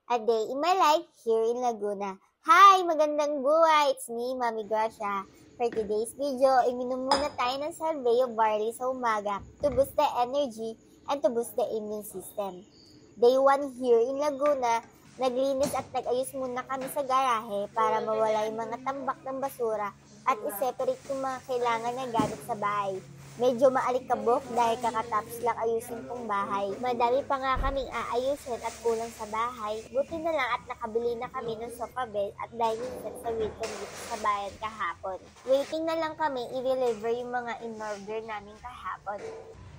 A day in my life here in Laguna. Hi! Magandang buhay! It's me, Mami Gracia. For today's video, iminom muna tayo ng salveo barley sa umaga to boost the energy and to boost the immune system. Day 1 here in Laguna, naglinis at nag-ayos muna kami sa garahe para mawala yung mga tambak ng basura at iseparate yung mga kailangan na gamit sa bahay. Medyo maalikabok dahil kakatapos lang ayusin kong bahay. Madami pa nga kaming aayusin at kulang sa bahay. Buti na lang at nakabili na kami ng sofa bed at dining set sa weekend dito sa bayan kahapon. Waiting na lang kami i-deliver yung mga in-order namin kahapon.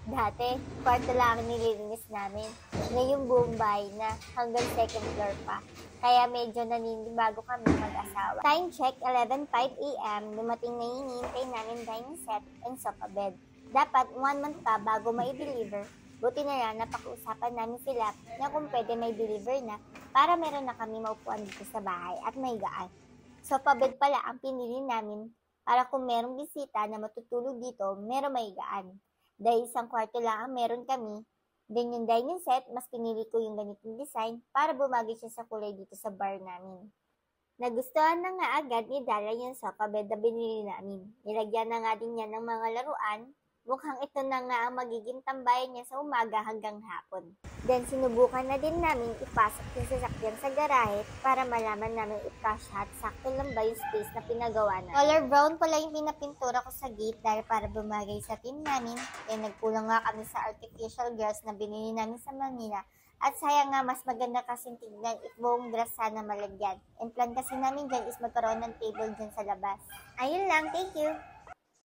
Dati, kwarto lang nililinis namin. Ngayon buong bahay na hanggang second floor pa. Kaya medyo naninibago kami mag-asawa. Time check, 11:05 a.m. Dumating na yung hinihintay namin dining set and sofa bed. Dapat 1 month pa bago mai-deliver. Buti na lang napakiusapan namin sila na kung pwede may deliver na para meron na kami maupuan dito sa bahay at may gaan. Sofa bed pala ang pinili namin para kung merong bisita na matutulog dito, meron may gaan. Dahil isang kwarto lang ang meron kami, then yung dining set, mas pinili ko yung ganitong design para bumagay siya sa kulay dito sa bar namin. Nagustuhan na nga agad ni Dara yung sofa bed na binili namin. Nilagyan na nga din niya ng mga laruan. Mukhang ito na nga ang magiging tambayan niya sa umaga hanggang hapon. Then sinubukan na din namin ipasok yung sasakyan sa garahe para malaman namin ikasya at sakto lang ba yung space na pinagawa na. Color brown pala yung pinapintura ko sa gate dahil para bumagay sa team namin. Then nagkulang nga kami sa artificial grass na binili namin sa Manila. At sayang nga mas maganda kasing tignan if buong grass sana malagyan. And plan kasi namin dyan is magkaroon ng table dyan sa labas. Ayun lang, thank you!